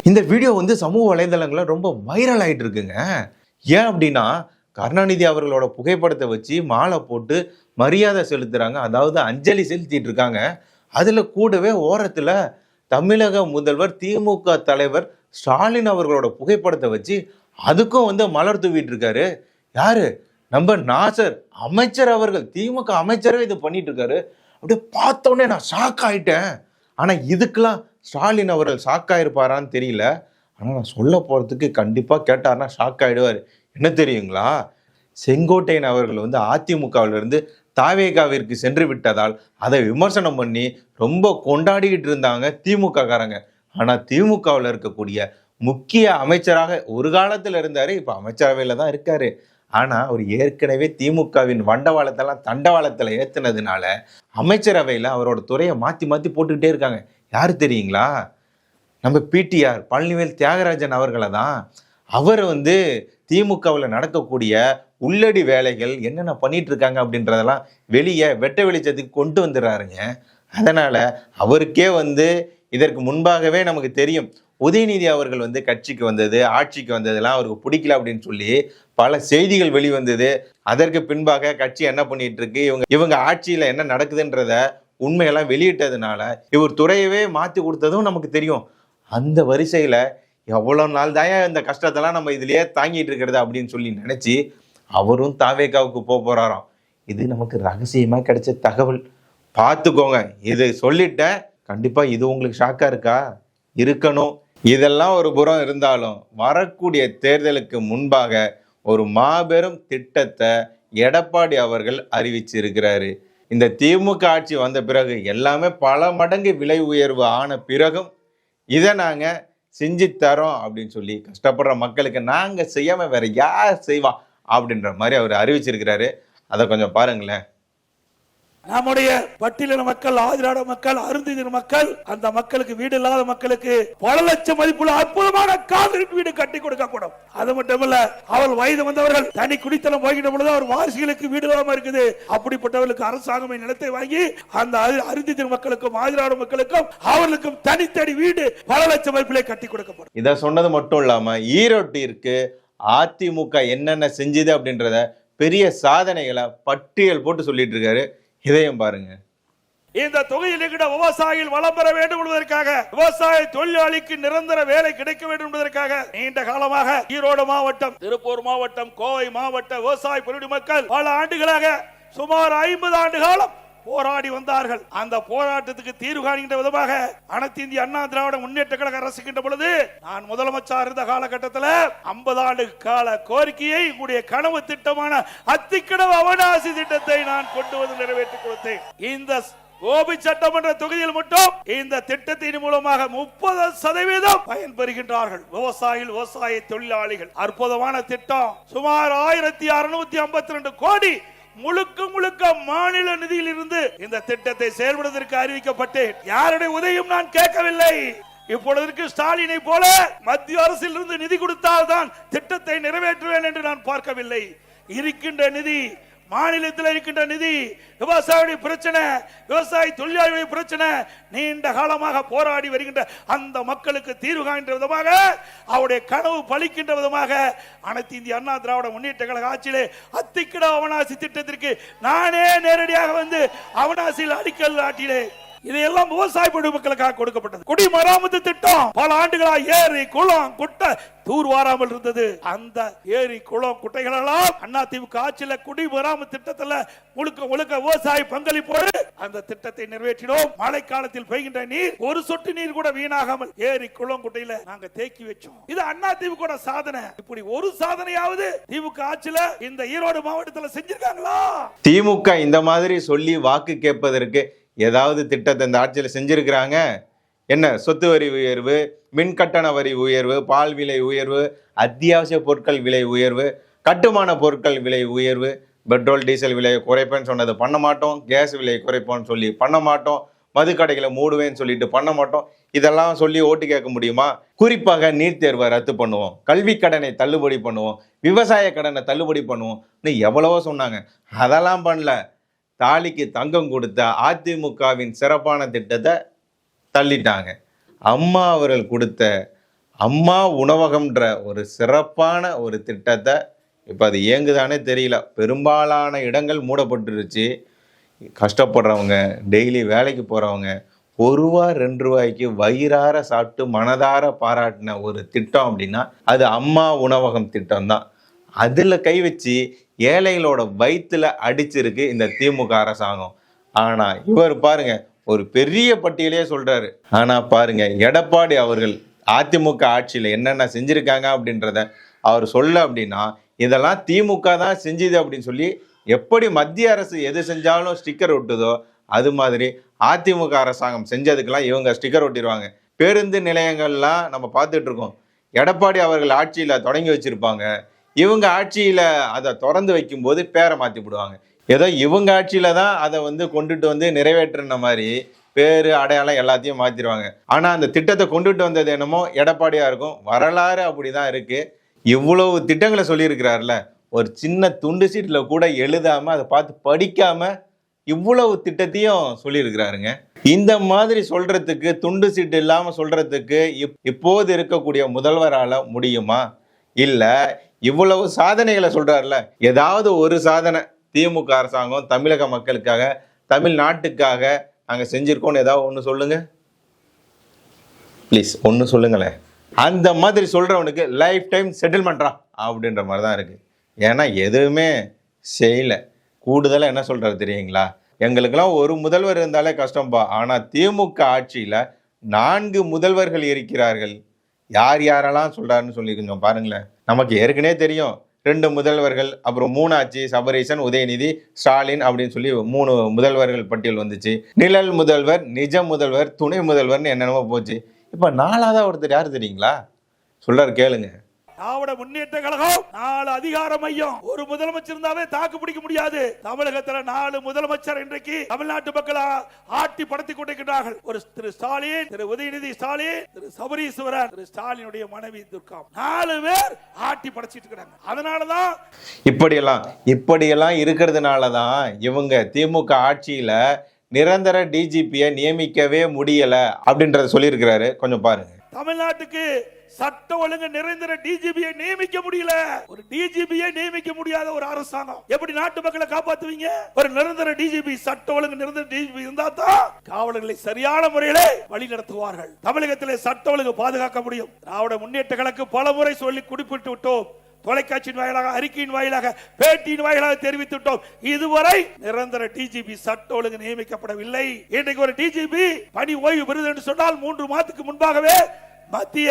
இந்த வீடியோ வந்து சமூக வலைதளங்களில் ரொம்ப வைரல் ஆகிட்டு இருக்குங்க. ஏன் அப்படின்னா, கருணாநிதி அவர்களோட புகைப்படத்தை வச்சு மாலை போட்டு மரியாதை செலுத்துறாங்க. அதாவது அஞ்சலி செலுத்திட்டு இருக்காங்க. அதில் கூடவே ஓரத்தில் தமிழக முதல்வர் திமுக தலைவர் ஸ்டாலின் அவர்களோட புகைப்படத்தை வச்சு அதுக்கும் வந்து மலர் தூவிட்டு இருக்காரு. யாரு? நம்ம நாசர் அமைச்சர் அவர்கள், திமுக அமைச்சரே இது பண்ணிட்டு இருக்காரு. அப்படியே பார்த்தோன்னே நான் ஷாக் ஆயிட்டேன். ஆனால் இதுக்கெல்லாம் ஸ்டாலின் அவர்கள் ஷாக் ஆயிருப்பாரான்னு தெரியல. ஆனால் நான் சொல்ல போகிறதுக்கு கண்டிப்பாக கேட்டார்னா ஷாக் ஆகிடுவார். என்ன தெரியுங்களா? செங்கோட்டையன் அவர்கள் வந்து அதிமுகவிலிருந்து தாவேகாவிற்கு சென்று விட்டதால் அதை விமர்சனம் பண்ணி ரொம்ப கொண்டாடிக்கிட்டு இருந்தாங்க திமுக காரங்க. ஆனால் திமுகவில் இருக்கக்கூடிய முக்கிய அமைச்சராக ஒரு காலத்தில் இருந்தார், இப்போ அமைச்சரவையில் தான் இருக்காரு. ஆனால் அவர் ஏற்கனவே திமுகவின் வண்டவாளத்தெல்லாம் தண்டவாளத்தில் ஏற்றுனதுனால அமைச்சரவையில் அவரோட துறையை மாற்றி மாற்றி போட்டுக்கிட்டே இருக்காங்க. யார் தெரியுங்களா? நம்ம பிடிஆர் பழனிவேல் தியாகராஜன் அவர்களை தான். அவர் வந்து திமுகவில் நடக்கக்கூடிய உள்ளடி வேலைகள் என்னென்ன பண்ணிட்டு இருக்காங்க அப்படின்றதெல்லாம் வெளியே வெட்ட வெளிச்சத்துக்கு கொண்டு வந்துடுறாருங்க. அதனால அவருக்கே வந்து இதற்கு முன்பாகவே நமக்கு தெரியும், உதயநிதி அவர்கள் வந்து கட்சிக்கு வந்தது, ஆட்சிக்கு வந்ததெல்லாம் அவருக்கு பிடிக்கல அப்படின்னு சொல்லி பல செய்திகள் வெளிவந்தது. அதற்கு பின்பாக கட்சி என்ன பண்ணிட்டு இருக்கு, இவங்க ஆட்சியில் என்ன நடக்குதுன்றத உண்மையெல்லாம் வெளியிட்டதுனால இவர் துறையவே மாற்றி கொடுத்ததும் நமக்கு தெரியும். அந்த வரிசையில் எவ்வளோ நாள் தாயா இந்த கஷ்டத்தெல்லாம் நம்ம இதுலயே தாங்கிட்டு இருக்கிறது அப்படின்னு சொல்லி நினைச்சு அவரும் தாவேகாவுக்கு போறாராம். இது நமக்கு ரகசியமா கிடைச்ச தகவல். பார்த்துக்கோங்க. இது சொல்லிட்டேன், கண்டிப்பா இது உங்களுக்கு ஷாக்கா இருக்கா? இருக்கணும். இதெல்லாம் ஒரு புறம் இருந்தாலும் வரக்கூடிய தேர்தலுக்கு முன்பாக ஒரு மாபெரும் திட்டத்தை எடப்பாடி அவர்கள் அறிவிச்சிருக்கிறாரு. இந்த திமுக ஆட்சி வந்த பிறகு எல்லாமே பல மடங்கு விலை உயர்வு ஆன பிறகும் இதை நாங்க செஞ்சு தரோம் அப்படின்னு சொல்லி கஷ்டப்படுற மக்களுக்கு நாங்க செய்யாம வேற யார் செய்வா அப்படின்ற மாதிரி அவர் அறிவிச்சிருக்கிறாரு. அதை கொஞ்சம் பாருங்களேன். நம்முடைய பட்டியலின மக்கள், ஆதிராட மக்கள், அருந்தினர் மக்கள், அந்த மக்களுக்கு வீடு இல்லாத மக்களுக்கு பல லட்சம் மதிப்புள்ள அற்புதமான கான்கிரீட் வீடு கட்டி கொடுக்கப்படும். அது மட்டுமல்ல, அவள் வயது வந்தவர்கள் தனி குடித்தனம் போகின்ற பொழுது அவர் வாரிசுகளுக்கு வீடு இல்லாம இருக்குது. அப்படிப்பட்டவர்களுக்கு அரசாங்கம் நிலத்தை வாங்கி அந்த அருந்தினர் மக்களுக்கும் ஆதிராட மக்களுக்கும் அவர்களுக்கும் தனித்தனி வீடு பல லட்சம் மதிப்பிலே கட்டி கொடுக்கப்படும். இதை சொன்னது மட்டும் இல்லாம ஈரோட்டிற்கு அதிமுக என்னென்ன செஞ்சது அப்படின்றத பெரிய சாதனைகளை பட்டியல் போட்டு சொல்லிட்டு இருக்காரு. இதையும் பாருங்க. இந்த தொகையில் விவசாயிகள் வளம் பெற வேண்டும் என்பதற்காக, விவசாய தொழிலாளிக்கு நிரந்தர வேலை கிடைக்க வேண்டும் என்பதற்காக நீண்ட காலமாக ஈரோடு மாவட்டம், திருப்பூர் மாவட்டம், கோவை மாவட்ட விவசாய பெருடி மக்கள் பல ஆண்டுகளாக சுமார் 50 ஆண்டு காலம் போராடி வந்தார்கள். அந்த போராட்டத்துக்கு தீர்வு காண்கின்ற விதமாக அனைத்து இந்திய அண்ணா திராவிட முன்னேற்ற கழக அரசுகின்ற பொழுது நான் முதலமைச்சர் இருந்த காலகட்டத்தில் 50 ஆண்டு கால கோரிக்கையை உங்களுடைய கனவு திட்டமான அத்திக்கடவு அவனாசி திட்டத்தை நான் கொண்டு வந்து நிறைவேற்றி கொடுத்தேன். இந்த கோபி சட்டமன்ற தொகுதியில் மட்டும் இந்த திட்டத்தின் மூலமாக 30% பயன்பெறுகின்றார்கள் விவசாயிகள், விவசாய தொழிலாளிகள். அற்புதமான திட்டம். சுமார் 1652 கோடி முழுக்க முழுக்க மாநில நிதியில் இருந்து இந்த திட்டத்தை செயல்படுவதற்கு அறிவிக்கப்பட்டு யாருடைய உதவியும் நான் கேட்கவில்லை. இப்பொழுது ஸ்டாலினை போல மத்திய அரசில் இருந்து நிதி கொடுத்தால் தான் திட்டத்தை நிறைவேற்றுவேன் என்று நான் பார்க்கவில்லை. இருக்கின்ற நிதி, மாநிலத்தில் இருக்கின்ற நிதி, விவசாயிகளுடைய பிரச்சனை, விவசாய தொழிலாளர்களுடைய பிரச்சனை, நீண்ட காலமாக போராடி வருகின்ற அந்த மக்களுக்கு தீர்வு காண்கின்ற விதமாக, அவருடைய கனவு பலிக்கின்ற விதமாக அனைத்து இந்திய அண்ணா திராவிட முன்னேற்ற கழக ஆட்சியிலே அத்திக்கட அவனாசி திட்டத்திற்கு நானே நேரடியாக வந்து அவனாசியில் அடிக்கல் நாட்டிலே இதையெல்லாம் விவசாய மக்களுக்காக கொடுக்கப்பட்டது. குடிமராமத்து திட்டம் பல ஆண்டுகளா ஏரி குளம் குட்டை தூர்வாராமல் இருந்தது. அந்த ஏரி குளம் குட்டைகளெல்லாம் அதிமுக ஆட்சியில குடிமராமத்து திட்டத்தில் முழுக்க முழுக்க விவசாய பங்களிப்போடு அந்த திட்டத்தை நிறைவேற்றினோம். மழை காலத்தில் பெய்கின்ற நீர் ஒரு சொட்டு நீர் கூட வீணாகாமல் ஏரி குளம் குட்டையில நாங்க தேக்கி வச்சோம். இது அதிமுக சாதனை. இப்படி ஒரு சாதனையாவது திமுக ஆட்சியில இந்த ஈரோடு மாவட்டத்தில் செஞ்சிருக்காங்களா? திமுக இந்த மாதிரி சொல்லி வாக்கு கேட்பதற்கு ஏதாவது திட்டத்தை இந்த ஆட்சியில் செஞ்சிருக்கிறாங்க? என்ன, சொத்து வரி உயர்வு, மின் கட்டண வரி உயர்வு, பால் விலை உயர்வு, அத்தியாவசிய பொருட்கள் விலை உயர்வு, கட்டுமான பொருட்கள் விலை உயர்வு, பெட்ரோல் டீசல் விலையை குறைப்பேன்னு சொன்னது பண்ண மாட்டோம், கேஸ் விலையை குறைப்போன்னு சொல்லி பண்ண மாட்டோம், மதுக்கடைகளை மூடுவேன்னு சொல்லிட்டு பண்ண மாட்டோம், இதெல்லாம் சொல்லி ஓட்டு கேட்க முடியுமா? குறிப்பாக நீட் தேர்வை ரத்து பண்ணுவோம், கல்வி கடனை தள்ளுபடி பண்ணுவோம், விவசாய கடனை தள்ளுபடி பண்ணுவோம், எவ்வளவோ சொன்னாங்க. அதெல்லாம் பண்ணல. தாலிக்கு தங்கம் கொடுத்த அதிமுகவின் சிறப்பான திட்டத்தை தள்ளிட்டாங்க. அம்மா அவர்கள் கொடுத்த அம்மா உணவகம்ன்ற ஒரு சிறப்பான ஒரு திட்டத்தை இப்போ அது இயங்குதானே தெரியல. பெரும்பாலான இடங்கள் மூடப்பட்டுருச்சு. கஷ்டப்படுறவங்க, டெய்லி வேலைக்கு போகிறவங்க, ரூ. 1 2 வயிறார சாப்பிட்டு மனதார பாராட்டின ஒரு திட்டம் அப்படின்னா அது அம்மா உணவகம் திட்டம் தான். அதில் கை வச்சு ஏழைகளோட வயிற்றுல அடிச்சிருக்கு இந்த திமுக அரசாங்கம். ஆனால் இவர் பாருங்க ஒரு பெரிய பட்டியலையே சொல்றாரு. ஆனால் பாருங்க எடப்பாடி அவர்கள் அதிமுக ஆட்சியில் என்னென்ன செஞ்சிருக்காங்க அப்படின்றத அவர் சொல்ல அப்படின்னா இதெல்லாம் திமுக தான் செஞ்சுது அப்படின்னு சொல்லி எப்படி மத்திய அரசு எது செஞ்சாலும் ஸ்டிக்கர் ஒட்டுதோ அது மாதிரி அதிமுக அரசாங்கம் செஞ்சதுக்கெல்லாம் இவங்க ஸ்டிக்கர் ஒட்டிடுவாங்க. பேருந்து நிலையங்கள்லாம் நம்ம பார்த்துட்டு இருக்கோம். எடப்பாடி அவர்கள் ஆட்சியில் தொடங்கி வச்சிருப்பாங்க, இவங்க ஆட்சியில் அதை திறந்து வைக்கும்போது பேரை மாற்றி விடுவாங்க. ஏதோ இவங்க ஆட்சியில் தான் அதை கொண்டுட்டு நிறைவேற்றுன மாதிரி பேரு அடையாளம் எல்லாத்தையும் மாற்றிடுவாங்க. ஆனால் அந்த திட்டத்தை கொண்டுட்டு வந்தது என்னமோ எடப்பாடியாக இருக்கும். வரலாறு அப்படி தான் இருக்குது. இவ்வளவு திட்டங்களை சொல்லியிருக்கிறார்ல, ஒரு சின்ன துண்டு சீட்டில் கூட எழுதாமல் அதை பார்த்து படிக்காமல் இவ்வளவு திட்டத்தையும் சொல்லியிருக்கிறாருங்க. இந்த மாதிரி சொல்கிறதுக்கு, துண்டு சீட்டு இல்லாமல் சொல்கிறதுக்கு இப்போது இருக்கக்கூடிய முதல்வரால் முடியுமா? இல்லை இவ்வளவு சாதனைகளை சொல்கிறார்ல, ஏதாவது ஒரு சாதனை திமுக அரசாங்கம் தமிழக மக்களுக்காக, தமிழ்நாட்டுக்காக நாங்கள் செஞ்சுருக்கோன்னு ஏதாவது ஒன்று சொல்லுங்க ப்ளீஸ், ஒன்று சொல்லுங்களேன். அந்த மாதிரி சொல்கிறவனுக்கு லைஃப் டைம் செட்டில்மெண்ட்ரா அப்படின்ற மாதிரி தான் இருக்குது. ஏன்னா எதுவுமே செய்யலை. கூடுதலாக என்ன சொல்கிறாரு தெரியுங்களா? எங்களுக்கெல்லாம் ஒரு முதல்வர் இருந்தாலே கஷ்டம்பா, ஆனால் திமுக ஆட்சியில் 4 முதல்வர்கள் இருக்கிறார்கள். யார் யாரெல்லாம் சொல்கிறாருன்னு சொல்லி கொஞ்சம் பாருங்களேன். நமக்கு ஏற்கனவே தெரியும் 2 முதல்வர்கள், அப்புறம் 3 ஆச்சு, சபரீசன், உதயநிதி, ஸ்டாலின் அப்படின்னு சொல்லி 3 முதல்வர்கள் பட்டியல் வந்துச்சு. நிழல் முதல்வர், நிஜ முதல்வர், துணை முதல்வர்னு என்னென்னமோ போச்சு. இப்போ 4ஆவதா ஒருத்தர் யார் தெரியுங்களா? சொல்றாரு கேளுங்க. திராவிட முன்னேற்ற கழகம் 4 அதிகார மையம். ஒரு முதலமைச்சர் இருந்தாவே தாக்கு பிடிக்க முடியாது. தமிழகத்துல 4 முதலமைச்சர் இன்றைக்கு தமிழ்நாட்டு மக்கள் ஆட்டி படுத்திக் கொண்டிருக்கிறார்கள். ஒரு திரு ஸ்டாலின், திரு உதயநிதி ஸ்டாலின், திரு சபரீஸ்வரன், திரு ஸ்டாலினுடைய மனைவி துர்கா, 4 பேர் ஆட்டி படைச்சிட்டு இருக்காங்க. அதனாலதான் இப்படியெல்லாம் இருக்கிறதுனாலதான் இவங்க திமுக ஆட்சியில நிரந்தர டிஜிபியை நியமிக்கவே முடியல அப்படின்றத சொல்லியிருக்கிறாரு. கொஞ்சம் பாருங்க. தமிழ்நாட்டுக்கு சட்ட ஒழுங்கு நிரந்தர டிஜிபியை நியமிக்க முடியல. ஒரு டிஜிபியை நியமிக்க முடியாத ஒரு அரசாங்கம் எப்படி நாட்டு மக்களை காப்பாத்துவீங்க? ஒரு நிரந்தர டிஜிபி, சட்ட ஒழுங்கு நிரந்தர டிஜிபி இருந்தா தான் காவலர்களை சரியான முறையிலே வழி நடத்துவார்கள். தமிழகத்திலே சட்ட ஒழுங்கு பாதுகாக்க முடியும். திராவிட முன்னேற்ற கழகம் பல முறை சொல்லி குறிப்பிட்டு விட்டோம். தொலைக்காட்சியின் வாயிலாக, அறிக்கையின் வாயிலாக, பேட்டியின் வாயிலாக தெரிவித்துட்டோம். இதுவரை நிரந்தர டிஜிபி சட்ட ஒழுங்கு நியமிக்கப்படவில்லை. இன்றைக்கு ஒரு டிஜிபி பணி ஓய்வு பெறுது என்று சொன்னால் 3 மாதத்துக்கு முன்பாகவே மத்திய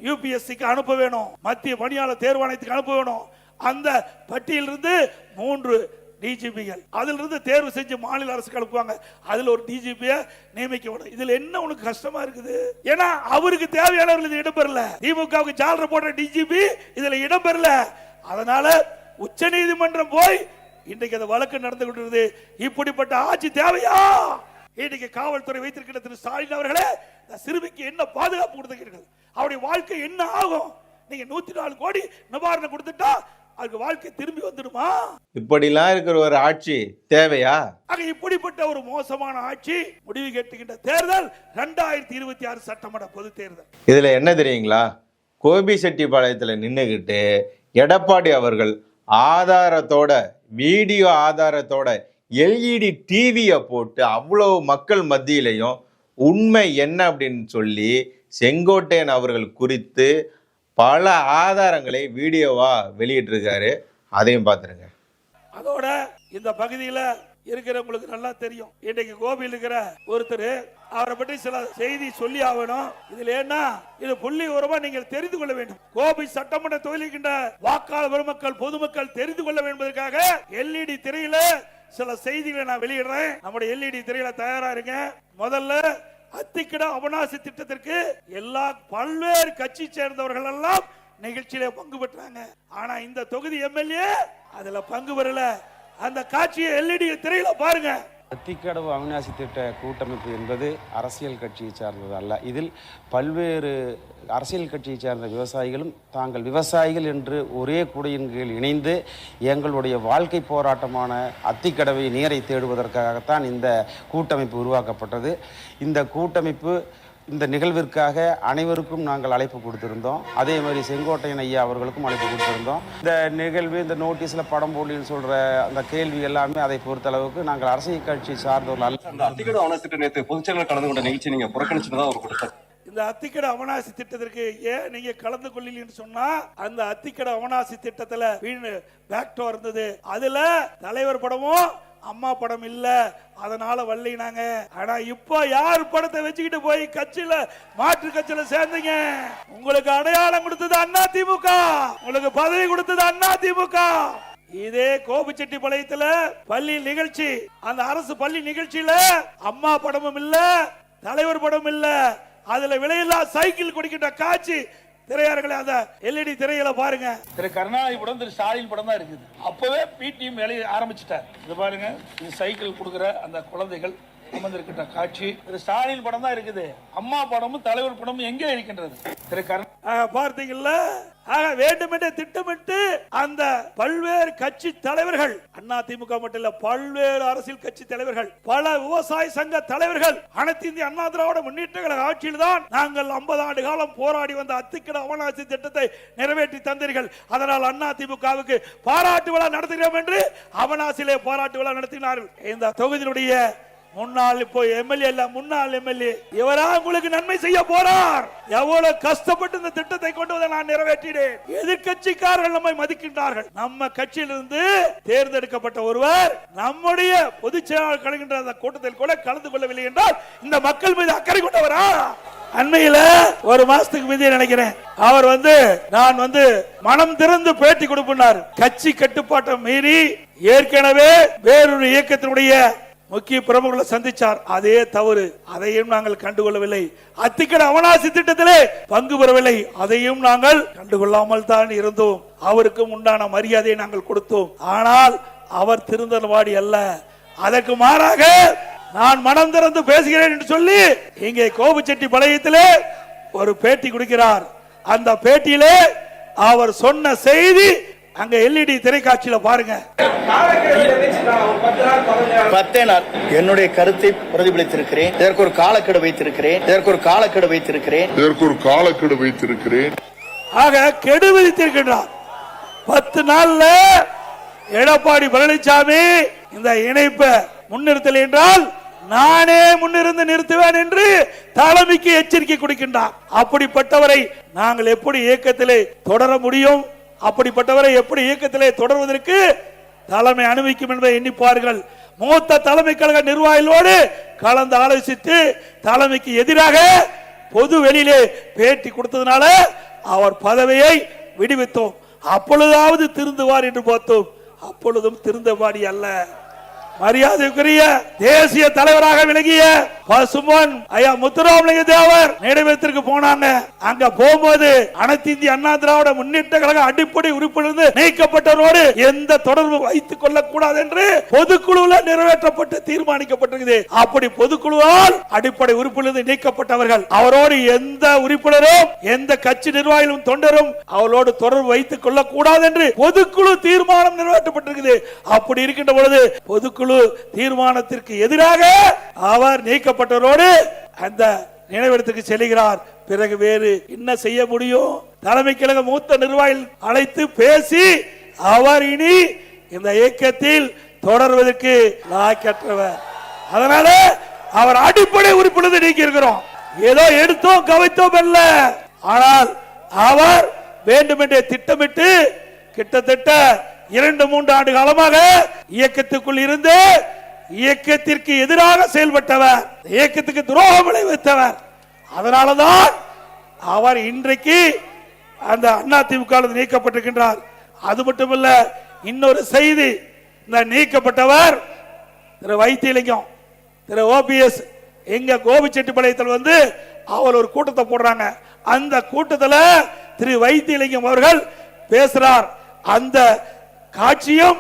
யூபிஎஸ்சிக்கு அனுப்ப வேணும், மத்திய பணியாளர் தேர்வாணையத்துக்கு அனுப்ப வேணும். அந்த பட்டியலிருந்து 3 டிஜிபிகள் அதிலிருந்து தேர்வு செஞ்சு மாநில அரசுக்கு அனுப்புவாங்க. அதுல ஒரு டிஜிபியை நியமிக்க வேணும். இதுல என்ன உனக்கு கஷ்டமா இருக்குது? ஏன்னா அவருக்கு தேவையானவர்கள் இது இடம்பெறல. திமுகவுக்கு ஜால்ரா போடுற டிஜிபி இதுல இடம்பெறல. அதனால உச்ச நீதிமன்றம் போய் இன்றைக்கு அந்த வழக்கு நடந்து கொண்டிருக்கிறது. இப்படிப்பட்ட ஆட்சி தேவையா? இன்னைக்கு காவல்துறை வைத்திருக்கிற திரு ஸ்டாலின் அவர்களே, சிறுமிக்கு என்ன பாதுகாப்பு கொடுத்திருக்கிறது? அவருடைய வாழ்க்கை என்ன ஆகும்? நீங்க 104 கோடி நிவாரணம் கொடுத்துட்டா அதுக்கு வாழ்க்கை திரும்பி வந்துடுமா? இப்படிலாம் இருக்கிற ஒரு ஆட்சி தேவையா? இப்படிப்பட்ட ஒரு மோசமான ஆட்சி முடிவு கேட்டுகின்ற தேர்தல் 2026 சட்டமன்ற பொது தேர்தல். இதுல என்ன தெரியுங்களா? கோபிசெட்டிப்பாளையத்துல நின்னுகிட்டு எடப்பாடி அவர்கள் ஆதாரத்தோட, வீடியோ ஆதாரத்தோட எல்இடி டிவியை போட்டு அவ்வளவு மக்கள் மத்தியிலையும் உண்மை என்ன அப்படின்னு சொல்லி செங்கோட்டையன் அவர்கள் குறித்து பல ஆதாரங்களை வீடியோவா வெளியிட்டிருக்காரு. அதையும் பார்த்துருங்க. அதோட இந்த பகுதியில் இருக்கிறவங்களுக்கு நல்லா தெரியும். இன்றைக்கு கோபியில் இருக்கிற ஒருத்தர், அவரை பற்றி சில செய்தி சொல்லி ஆகணும். இதுல என்ன, இது புள்ளி உரமா நீங்கள் தெரிந்து கொள்ள வேண்டும். கோபி சட்டமன்ற தொகுதிக்கின்ற வாக்காளர் பெருமக்கள், பொதுமக்கள் தெரிந்து கொள்ள வேண்டுவதற்காக எல்இடி திரையில சில செய்திகளை நான் வெளியிடுறேன். நம்முடைய எல்இடி திரையில தயாரா இருங்க. முதல்ல அத்திக்கட அவிநாசி திட்டத்திற்கு எல்லா பல்வேறு கட்சி சேர்ந்தவர்கள் எல்லாம் நிகழ்ச்சியில பங்கு பெற்றாங்க. ஆனா இந்த தொகுதி எம்எல்ஏ அதுல பங்கு பெறல. அந்த காட்சியை எல்இடி திரையில பாருங்க. அத்திக்கடவு அவிநாசி திட்ட கூட்டமைப்பு என்பது அரசியல் கட்சியை சார்ந்தது அல்ல. இதில் பல்வேறு அரசியல் கட்சியை சார்ந்த விவசாயிகளும் தாங்கள் விவசாயிகள் என்று ஒரே குடையின் கீழ் இணைந்து எங்களுடைய வாழ்க்கை போராட்டமான அத்திக்கடவை நீரை தேடுவதற்காகத்தான் இந்த கூட்டமைப்பு உருவாக்கப்பட்டது. இந்த கூட்டமைப்பு இந்த நிகழ்விற்காக அனைவருக்கும் நாங்கள் அழைப்பு கொடுத்திருந்தோம். அதே மாதிரி செங்கோட்டையன் ஐயா அவர்களுக்கும் அழைப்பு கொடுத்திருந்தோம். இந்த நிகழ்வு, இந்த நோட்டீஸில் படம் போடலின்னு சொல்கிற அந்த கேள்வி எல்லாமே அதை பொறுத்தளவுக்கு நாங்கள் அரசியல் கட்சி சார்ந்தவர்கள் அல்ல. அந்த அத்திக்கடை அவனத்திட்ட நேற்று பொதுச்செயலாளர் கலந்து கொண்ட நிகழ்ச்சி நீங்க புறக்கணிச்சுதான் அவர் கொடுத்தார். இந்த அத்திக்கடை அவனாசி திட்டத்திற்கு ஏன் நீங்க கலந்து கொள்ளலன்னு சொன்னா, அந்த அத்திக்கடை அவனாசி திட்டத்துல பேக்டோ இருந்தது. அதுல தலைவர் படமும் அம்மா படம் இல்ல, அதனால வள்ளினாங்க. ஆனா இப்ப யார் படத்தை வச்சுக்கிட்டு போய் கட்சியில மாற்று கட்சியில சேர்ந்தீங்க? உங்களுக்கு அடையாளம் கொடுத்தது அண்ணா திமுக, உங்களுக்கு பதவி கொடுத்தது அண்ணா திமுக. இதே கோபிச்செட்டிப்பாளையத்துல பள்ளி நிகழ்ச்சி, அந்த அரசு பள்ளி நிகழ்ச்சியில அம்மா படமும் இல்ல, தலைவர் படம் இல்ல, அதுல விலையில்லா சைக்கிள் கொடுக்கின்ற காட்சி திரையாளர்களை அந்த எல்இடி திரையில பாருங்க. திரு கருணாநிதி படம், திரு ஸ்டாலின் படம் தான் இருக்குது. அப்பவே பிடிஎம் வேலையை ஆரம்பிச்சுட்டார். இது பாருங்க, இது சைக்கிள் கொடுக்கிற அந்த குழந்தைகள் அமர்ந்திருக்கின்ற காட்சி. திரு ஸ்டாலின் படம் தான் இருக்குது. அம்மா படமும் தலைவர் படமும் எங்கே இருக்கின்றது? திரு பார்த்தீங்கல்ல. ஆக வேண்டுமென்றே திட்டமிட்டு அந்த பல்வேறு கட்சி தலைவர்கள், அண்ணா திமுக மட்டும் இல்ல, பல்வேறு அரசியல் கட்சி தலைவர்கள், பல விவசாய சங்க தலைவர்கள், அனைத்து இந்திய அண்ணா திராவிட முன்னேற்ற கழக ஆட்சியில் தான் நாங்கள் 50 ஆண்டு காலம் போராடி வந்த அத்திக்கடை அவனாசி திட்டத்தை நிறைவேற்றி தந்தீர்கள். அதனால் அண்ணா திமுகவுக்கு பாராட்டு விழா நடத்துகிறோம் என்று அவனாசிலே பாராட்டு விழா நடத்தினார்கள். இந்த தொகுதியினுடைய முன்னாள், இப்போ எம்எல்ஏ இல்ல, முன்னாள் எம்எல்ஏ இவரா உங்களுக்கு நன்மை செய்ய போறார். எவ்வளவு கஷ்டப்பட்டு இந்த திட்டத்தை கொண்டு வந்து நான் நிறைவேற்றினேன். எதிர்கட்சிக்காரர்கள் நம்மை மதிக்கின்றார்கள். நம்ம கட்சியிலிருந்து தேர்ந்தெடுக்கப்பட்ட ஒருவர் நம்முடைய பொதுச் செயலாளர் கலக்கின்ற அந்த கூட்டத்தில் கூட கலந்து கொள்ளவில்லை என்றால் இந்த மக்கள் மீது அக்கறை கொண்டவரா? அண்மையில ஒரு மாசத்துக்கு மீது நினைக்கிறேன், அவர் நான் மனம் திறந்து பேட்டி கொடுப்பார். கட்சி கட்டுப்பாட்டை மீறி ஏற்கனவே வேறொரு இயக்கத்தினுடைய முக்கிய பிரமுகர்களை சந்திச்சார். அதே தவறு, அதையும் நாங்கள் கண்டுகொள்ளவில்லை. அத்திக்கடை அவனாசி திட்டத்திலே பங்கு பெறவில்லை, அதையும் நாங்கள் கண்டுகொள்ளாமல் தான் இருந்தோம். அவருக்கும் உண்டான மரியாதையை நாங்கள் கொடுத்தோம். ஆனால் அவர் திருந்தவாடி அல்ல. அதற்கு மாறாக நான் மனம் திறந்து பேசுகிறேன் என்று சொல்லி இங்கே கோபிச்செட்டிப்பாளையத்திலே ஒரு பேட்டி கொடுக்கிறார். அந்த பேட்டியிலே அவர் சொன்ன செய்தி அங்க எல்இடி திரைக்காட்சியில பாருங்க. 10 நாள் என்னுடைய கருத்தை பிரதிபலித்திருக்கிறேன். இதற்கு ஒரு காலக்கெடு வைத்திருக்கிறேன். ஆக கெடு விதித்திருக்கிறார். 10 நாள்ல எடப்பாடி பழனிசாமி இந்த இணைப்பை முன்னிறுத்தல் என்றால் நானே முன்னிருந்து நிறுத்துவேன் என்று தலைமைக்கு எச்சரிக்கை கொடுக்கின்றார். அப்படிப்பட்டவரை நாங்கள் எப்படி இயக்கத்திலே தொடர முடியும்? அப்படிப்பட்டவரை எப்படி இயக்கத்திலே தொடர்வதற்கு தலைமை அனுமதிக்கும் என்பதை எண்ணிப்பார்கள். மூத்த தலைமை கழக நிர்வாகிகளோடு கலந்து ஆலோசித்து தலைமைக்கு எதிராக பொது வெளியிலே பேட்டி கொடுத்ததுனால அவர் பதவியை விடுவித்தோம். அப்பொழுதாவது திருந்துவார் என்று பார்த்தோம். அப்பொழுதும் திருந்தவாடி அல்ல. மரியாதைக்குரிய தேசிய தலைவராக விளங்கிய பசுமன் ஐயா முத்துராமலிங்க தேவர் நினைவிடத்திற்கு போனாங்க. அங்க போகும்போது அனைத்து இந்திய அண்ணா திராவிட முன்னேற்ற கழக அடிப்படை உறுப்பிலிருந்து நீக்கப்பட்டவரோடு எந்த தொடர்பு வைத்துக் கொள்ளக்கூடாது என்று பொதுக்குழுவில் நிறைவேற்றப்பட்டு தீர்மானிக்கப்பட்டிருக்கிறது. அப்படி பொதுக்குழுவால் அடிப்படை உறுப்பிலிருந்து நீக்கப்பட்டவர்கள், அவரோடு எந்த உறுப்பினரும் எந்த கட்சி நிர்வாகிகளும் தொண்டரும் அவரோடு தொடர்பு வைத்துக் கொள்ளக்கூடாது என்று பொதுக்குழு தீர்மானம் நிறைவேற்றப்பட்டிருக்கிறது. அப்படி இருக்கின்ற பொழுது பொதுக்குழு தீர்மானத்திற்கு எதிராக அவர் நீக்கப்பட்டவரோடு அந்த நினைவிடத்துக்கு செல்கிறார். பிறகு வேறு என்ன செய்ய முடியும்? தலைமை கழக மூத்த நிர்வாகிகள் அழைத்து பேசி அவர் இனி இந்த இயக்கத்தில் தொடர்வதற்கு லாயக்கற்றவர். அதனால அவர் அடிப்படை உறுப்பினர் நீக்கி இருக்கிறோம். ஏதோ எடுத்தோம் கவைத்தோம் அல்ல. ஆனால் அவர் வேண்டுமென்றே திட்டமிட்டு கிட்டத்தட்ட 2-3 ஆண்டு காலமாக இயக்கத்துக்குள் இருந்து இயக்கத்திற்கு எதிராக செயல்பட்டவர், இயக்கத்துக்கு துரோகம் விளைவித்தவர். அதனாலதான் அவர் இன்றைக்கு அந்த அதிமுக நீக்கப்பட்டிருக்கின்றார். அது மட்டுமல்ல, இன்னொரு செய்தி, இந்த நீக்கப்பட்டவர் திரு வைத்தியலிங்கம், திரு ஓபிஎஸ் எங்க கோபிச்செட்டிப்பாளையத்தில் அவர் ஒரு கூட்டத்தை போடுறாங்க. அந்த கூட்டத்தில் திரு வைத்தியலிங்கம் அவர்கள் பேசுறார். அந்த காட்சியும்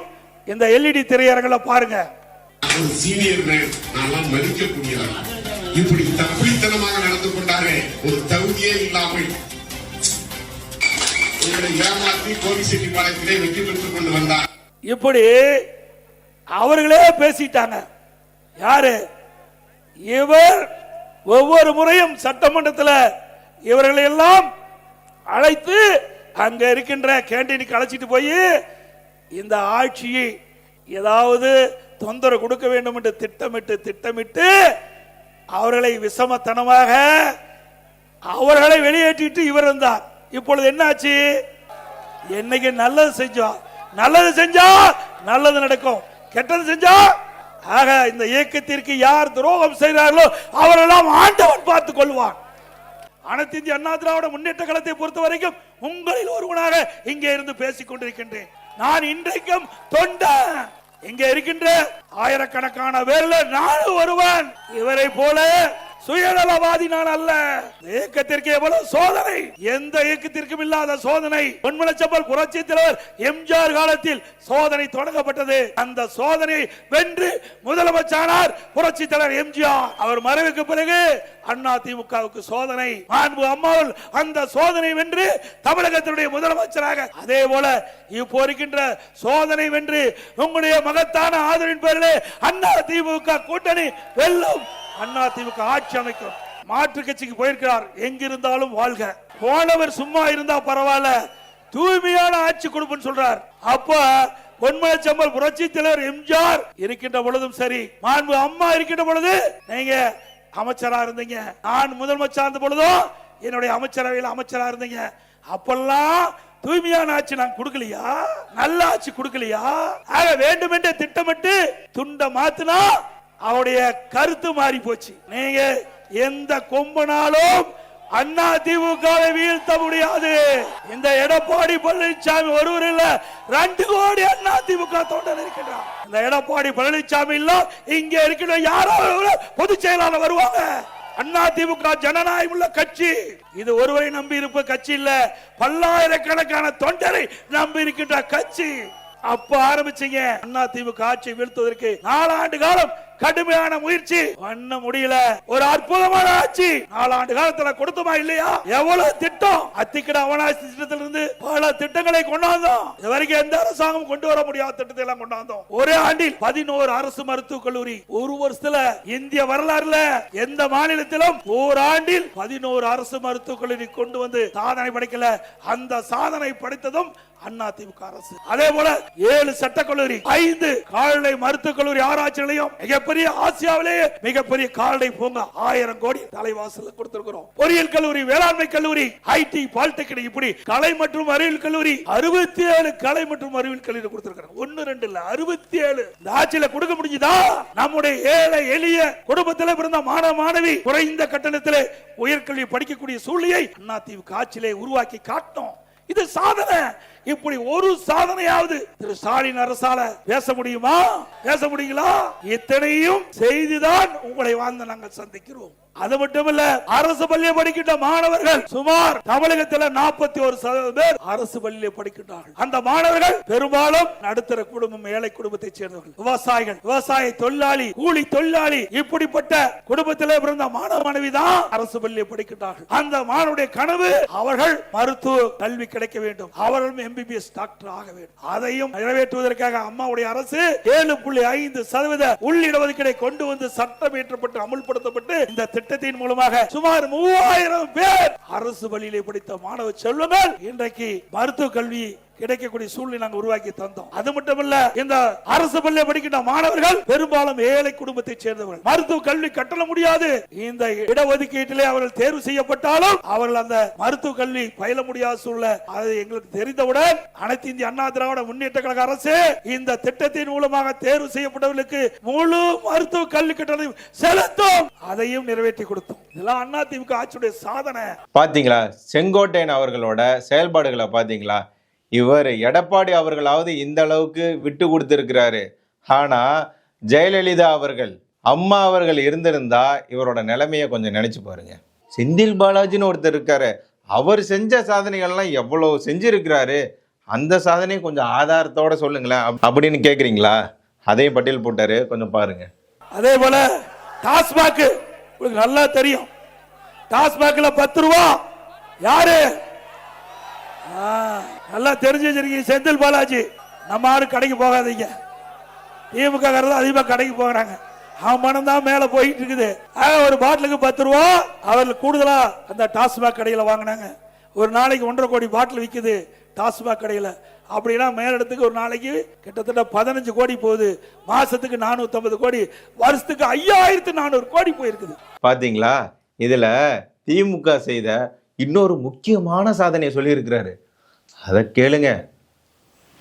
இந்த எல்இடி திரையரங்குல பாருங்க. சீனியர்கள் நான்லாம் மதிக்கக்கூடிய இப்படி தப்பித்தனமாக நடந்து கொண்டாரே, ஒரு தகுதியே இல்லாமல் உங்களை ஏமாற்றி கோபிச்செட்டிப்பாளையத்திலே வெற்றி பெற்றுக் கொண்டு வந்தார். இப்படி அவர்களே பேசிட்டாங்க. யாரு இவர்? ஒவ்வொரு முறையும் சட்டமன்றத்தில் இவர்களை எல்லாம் அழைத்து அங்க இருக்கின்ற கேண்டீனுக்கு அழைச்சிட்டு போய் இந்த ஆட்சியை ஏதாவது தொந்தரவு கொடுக்க வேண்டும் என்று திட்டமிட்டு அவர்களை விஷமத்தனமாக அவர்களை வெளியேற்றிட்டு இவர் இருந்தார். இப்பொழுது என்னாச்சு? என்னைக்கு நல்லது செஞ்சா நல்லது நடக்கும், கெட்டது செஞ்சா ஆக இந்த இயக்கத்திற்கு யார் துரோகம் செய்கிறார்களோ அவரெல்லாம் ஆண்டவன் பார்த்துக் கொள்வான். அனைத்து இந்திய அண்ணா திராவிட முன்னேற்ற கழகத்தை பொறுத்த வரைக்கும் உங்களில் ஒருவனாக இங்கே இருந்து பேசிக் கொண்டிருக்கின்றேன். நான் இன்றைக்கும் தொண்டன். இங்கே இருக்கின்ற ஆயிரக்கணக்கான பேர்ல நானும் ஒருவன். இவரை போல சுயநலவாதி நான் அல்ல. இயக்கத்திற்கு எவ்வளவு சோதனை, எந்த இயக்கத்திற்கும் இல்லாத சோதனை. பொன்மனச்செம்மல் புரட்சி தலைவர் எம்ஜிஆர் காலத்தில் சோதனை தொடங்கப்பட்டது. அந்த சோதனை வென்று முதலமைச்சரானார் புரட்சி தலைவர் எம்ஜிஆர். அவர் மறைவுக்கு பிறகு அண்ணா திமுகவுக்கு சோதனை. மாண்பு அம்மாவில் அந்த சோதனை வென்று தமிழகத்தினுடைய முதலமைச்சராக, அதே போல இப்போ இருக்கின்ற சோதனை வென்று உங்களுடைய மகத்தான ஆதரவின் பேரிலே அண்ணா திமுக கூட்டணி வெல்லும். அண்ணா திமுக ஆட்சி அமைக்கும். மாற்று கட்சிக்கு போயிருக்கிறார். எங்கிருந்தாலும் வாழ்க. போனவர் சும்மா இருந்தா பரவாயில்ல, தூய்மையான ஆட்சி கொடுப்புன்னு சொல்றார். அப்ப பொன்மனச்செம்மல் புரட்சி தலைவர் எம்ஜிஆர் இருக்கின்ற பொழுதும் சரி, மாண்பு அம்மா இருக்கின்ற பொழுது நீங்க அமைச்சரா இருந்தீங்க, நான் முதலமைச்சர் இருந்த பொழுதும் என்னுடைய அமைச்சரவையில் அமைச்சரா இருந்தீங்க. அப்பெல்லாம் தூய்மையான ஆட்சி நான் கொடுக்கலையா? நல்ல ஆட்சி கொடுக்கலையா? ஆக வேண்டும் என்று திட்டமிட்டு துண்ட மாத்தினா அவருடைய கருத்து மாறி போச்சு. நீங்க எந்த கொம்பனாலும் அண்ணா திமுகவை வீழ்த்த முடியாது. இந்த எடப்பாடி பழனிசாமி ஒருவர் இல்ல, 2 கோடி அண்ணா திமுக தொண்டர் இருக்கின்றார். இந்த எடப்பாடி பழனிசாமி இல்ல, இங்க இருக்கின்ற யாராவது பொதுச் செயலாளர் வருவாங்க. அண்ணா திமுக ஜனநாயகம் உள்ள கட்சி. இது ஒருவரை நம்பி இருப்ப கட்சி இல்ல, பல்லாயிரக்கணக்கான தொண்டரை நம்பி இருக்கின்ற கட்சி. அப்ப ஆரம்பிச்சீங்க அண்ணா திமுக ஆட்சியை வீழ்த்துவதற்கு 4 ஆண்டு காலம் கடுமையான முயற்சி பண்ண முடியல. ஒரு அற்புதமான ஆட்சி 4 ஆண்டு காலத்துல கொடுத்தமா இல்லையா? எவ்வளவு திட்டம், அத்திக்கட அவனாசி திட்டத்திலிருந்து பல திட்டங்களை கொண்டாந்தோம். இதுவரைக்கும் எந்த அரசாங்கம் கொண்டு வர முடியாத திட்டத்தை எல்லாம் கொண்டாந்தோம். ஒரே ஆண்டில் 11 அரசு மருத்துவக் கல்லூரி. ஒரு வருஷத்துல இந்திய வரலாறுல எந்த மாநிலத்திலும் ஓராண்டில் 11 அரசு மருத்துவக் கல்லூரி கொண்டு வந்து சாதனை படைக்கல. அந்த சாதனை படைத்ததும் அண்ணா திமுக அரசு. அதே போல 7 சட்டக்கல்லூரி, 5 கால்நடை மருத்துவக் கல்லூரி ஆராய்ச்சி நிலையம், மிகப்பெரிய ஆசியாவிலேயே மிகப்பெரிய கால்நடை பூங்கா, 1000 கோடி தலைவாசல் கொடுத்திருக்கிறோம். பொறியியல் கல்லூரி, வேளாண்மை கல்லூரி, ஐடி, பாலிடெக்னிக், இப்படி கலை மற்றும் அறிவியல் கல்லூரி 67 கலை மற்றும் அறிவியல் கல்லூரி கொடுத்திருக்கிறோம். 1 2 இல்ல, 67. இந்த ஆட்சியில கொடுக்க முடிஞ்சதா? நம்முடைய ஏழை எளிய குடும்பத்தில் பிறந்த மாணவ மாணவி குறைந்த கட்டணத்தில் உயர்கல்வி படிக்கக்கூடிய சூழ்நிலையை அண்ணா திமுக ஆட்சியிலே உருவாக்கி காட்டணும். இது சாதனை. இப்படி ஒரு சாதனையாவது திரு ஸ்டாலின் அரசால பேச முடியுமா? பேச முடியுங்களா? இத்தனையும் செய்துதான் உங்களை வாழ்ந்து நாங்கள் சந்திக்கிறோம். அது மட்டுமல்ல, அரசு பள்ளியை படிக்கின்ற மாணவர்கள் சுமார் தமிழகத்தில் 41% பேர் அரசு பள்ளியை படிக்கின்றார்கள். அந்த மாணவர்கள் பெரும்பாலும் நடுத்தர குடும்பம், ஏழை குடும்பத்தை சேர்ந்தவர்கள், விவசாயிகள், விவசாய தொழிலாளி, கூலி தொழிலாளி, இப்படிப்பட்ட குடும்பத்திலே பிறந்த மாணவ மாணவி தான் அரசு பள்ளியை படிக்கின்றார்கள். அந்த மாணவருடைய கனவு அவர்கள் மருத்துவ கல்வி கிடைக்க வேண்டும், அவர்களும் எம்பிபிஎஸ் டாக்டர் ஆக வேண்டும். அதையும் நிறைவேற்றுவதற்காக அம்மாவுடைய அரசு 7.5% உள்ளிடஒதுக்கீடை கொண்டு வந்து சட்டம் இயற்றப்பட்டு அமுல்படுத்தப்பட்டு இந்த திட்டத்தின் மூலமாக சுமார் 3000 பேர் அரசு பள்ளியிலே படித்த மாணவ செல்வங்கள் இன்றைக்கு மருத்துவ கல்வி கிடைக்கக்கூடிய சூழ்நிலை நாங்கள் உருவாக்கி தந்தோம். அது மட்டுமல்ல, இந்த அரசு பள்ளியை படிக்கின்ற மாணவர்கள் பெரும்பாலும் ஏழை குடும்பத்தை சேர்ந்தவர்கள், மருத்துவ கல்வி கட்டண முடியாது. இந்த இடஒதுக்கீட்டிலே அவர்கள் தேர்வு செய்யப்பட்டாலும் அவர்கள் அந்த மருத்துவ கல்வி பயில முடியாத சூழ்நிலை. அது எங்களுக்கு தெரிந்தவுடன் அனைத்து இந்திய அண்ணா திராவிட முன்னேற்ற கழக அரசு இந்த திட்டத்தின் மூலமாக தேர்வு செய்யப்பட்டவர்களுக்கு முழு மருத்துவ கல்வி கட்டணம் செலுத்தும். அதையும் நிறைவேற்றி கொடுத்தோம். இதெல்லாம் அண்ணா திமுக ஆட்சியுடைய சாதனை. பாத்தீங்களா செங்கோட்டையன் அவர்களோட செயல்பாடுகளை? பாத்தீங்களா? இவர் எடப்பாடி அவர்களாவது இந்த அளவுக்கு விட்டு கொடுத்திருக்கிறாரு. ஆனா ஜெயலலிதா அவர்கள், அம்மா அவர்கள் இருந்திருந்தா இவரோட நிலைமைய கொஞ்சம் நினைச்சு பாருங்க. செந்தில் பாலாஜின்னு ஒருத்தர் இருக்காரு, அவர் செஞ்ச சாதனைகள்லாம் எவ்வளவு செஞ்சிருக்கிறாரு. அந்த சாதனையை கொஞ்சம் ஆதாரத்தோட சொல்லுங்களேன் அப்படின்னு கேக்குறீங்களா? அதையும் பட்டியல் போட்டாரு, கொஞ்சம் பாருங்க. அதே போல டாஸ்மாக் உங்களுக்கு நல்லா தெரியும். டாஸ்மாக்ல 10 ரூபா யாரு நல்லா தெரிஞ்சு வச்சிருக்கீங்க. செந்தில் பாலாஜி. நம்ம ஆளு கடைக்கு போகாதீங்க. திமுக அதிகமாக கடைக்கு போகிறாங்க. அவன் மனம் தான் மேல போயிட்டு இருக்குது. ஒரு பாட்டிலுக்கு 10 ரூபா அவர்கள் கூடுதலா அந்த டாஸ்மாக் கடையில வாங்கினாங்க. ஒரு நாளைக்கு 1.5 கோடி பாட்டில் விக்குது டாஸ்மாக் கடையில. அப்படின்னா மேலிடத்துக்கு ஒரு நாளைக்கு கிட்டத்தட்ட 15 கோடி போகுது. மாசத்துக்கு 450 கோடி, வருஷத்துக்கு 5400 கோடி போயிருக்குது. பாத்தீங்களா? இதுல திமுக செய்த இன்னொரு முக்கியமான சாதனையை சொல்லி இருக்கிறாரு. அதை கேளுங்க.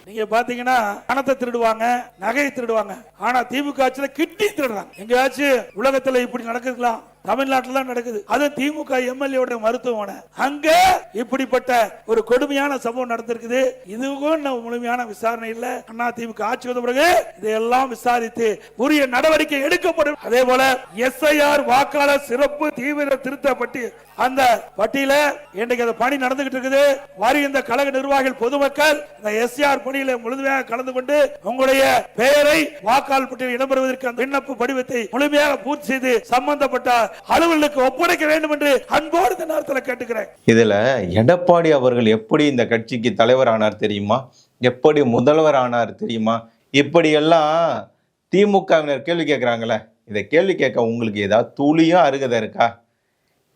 நீங்க பாத்தீங்கன்னா பணத்தை திருடுவாங்க, நகையை திருடுவாங்க. ஆனா திமுக ஆட்சியில கிட்னி திருடுறாங்க. எங்கேயாச்சும் உலகத்துல இப்படி நடக்குதுலாம்? தமிழ்நாட்டில் தான் நடக்குது. அது திமுக எம்எல்ஏ மருத்துவமனை. அங்க இப்படிப்பட்ட ஒரு கொடுமையான சம்பவம் நடந்திருக்குது. இதுவும் முழுமையான விசாரணை இல்ல. அண்ணா திமுக ஆட்சி வந்த பிறகு இதையெல்லாம் விசாரித்து உரிய நடவடிக்கை எடுக்கப்படும். அதே போல எஸ்ஐஆர் வாக்காளர் சிறப்பு தீவிர திருத்த பட்டியல், அந்த பட்டியல இன்றைக்கு அந்த பணி நடந்துகிட்டு இருக்குது. வருகின்ற கழக நிர்வாகிகள் பொதுமக்கள் இந்த எஸ்ஐஆர் பணியில முழுமையாக கலந்து கொண்டு உங்களுடைய பெயரை வாக்காளர் பட்டியலில் இடம்பெறுவதற்கு அந்த விண்ணப்ப படிவத்தை முழுமையாக பூர்த்தி செய்து சம்பந்தப்பட்ட அலுவலருக்கு ஒப்படைக்க வேண்டும் என்று அன்போடு இந்த நேரத்தில் கேட்டுக்கிறேன். இதுல எடப்பாடி அவர்கள் எப்படி இந்த கட்சிக்கு தலைவர் ஆனார் தெரியுமா? எப்படி முதல்வர் ஆனார் தெரியுமா? இப்படி எல்லாம் திமுகவினர் கேள்வி கேட்கிறாங்களே, இதை கேள்வி கேட்க உங்களுக்கு ஏதாவது துளியும் அருகதை இருக்கா?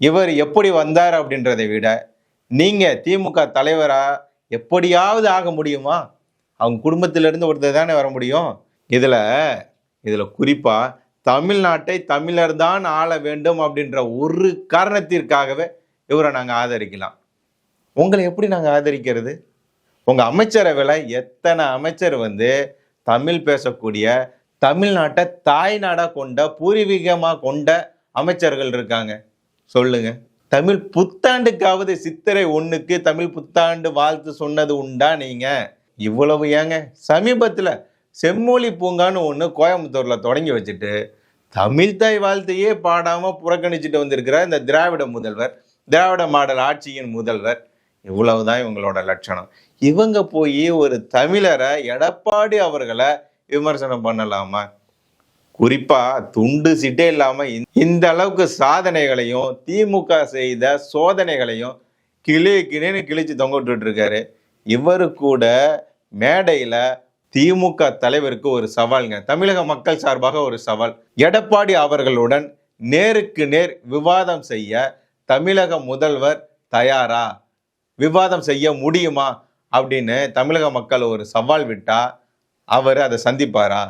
இவர் எப்படி வந்தார் அப்படின்றதை விட நீங்க திமுக தலைவரா எப்படியாவது ஆக முடியுமா? அவங்க குடும்பத்திலிருந்து ஒருத்தர் தானே வர முடியும். இதுல குறிப்பா தமிழ்நாட்டை தமிழர் தான் ஆள வேண்டும் அப்படின்ற ஒரு காரணத்திற்காகவே இவரை நாங்கள் ஆதரிக்கலாம். உங்களை எப்படி நாங்கள் ஆதரிக்கிறது? உங்க அமைச்சரவையில் எத்தனை அமைச்சர் தமிழ் பேசக்கூடிய, தமிழ்நாட்டை தாய்நாடா கொண்ட, பூர்வீகமாக கொண்ட அமைச்சர்கள் இருக்காங்க? சொல்லுங்க. தமிழ் புத்தாண்டுக்காவது சித்திரை 1க்கு தமிழ் புத்தாண்டு வாழ்த்து சொன்னது உண்டா நீங்க? இவ்வளவு ஏங்க? சமீபத்துல செம்மொழி பூங்கான்னு ஒன்று கோயம்புத்தூர்ல தொடங்கி வச்சுட்டு தமிழ் தாய் வாழ்த்தையே பாடாம புறக்கணிச்சுட்டு வந்திருக்கிற இந்த திராவிட முதல்வர், திராவிட மாடல் ஆட்சியின் முதல்வர், இவ்வளவுதான் இவங்களோட லட்சணம். இவங்க போய் ஒரு தமிழரை, எடப்பாடி அவர்களை விமர்சனம் பண்ணலாமா? குறிப்பா துண்டு சிட்டே இல்லாம இந்த அளவுக்கு சாதனைகளையும் திமுக செய்த சோதனைகளையும் கிளின்னு கிழிச்சு தொங்கிட்டு இருக்காரு. இவரு கூட மேடையில திமுக தலைவருக்கு ஒரு சவால்ங்க, தமிழக மக்கள் சார்பாக ஒரு சவால். எடப்பாடி அவர்களுடன் நேருக்கு நேர் விவாதம் செய்ய தமிழக முதல்வர் தயாரா? விவாதம் செய்ய முடியுமா அப்படின்னு தமிழக மக்கள் ஒரு சவால் விட்டா அவர் அதை சந்திப்பாரா?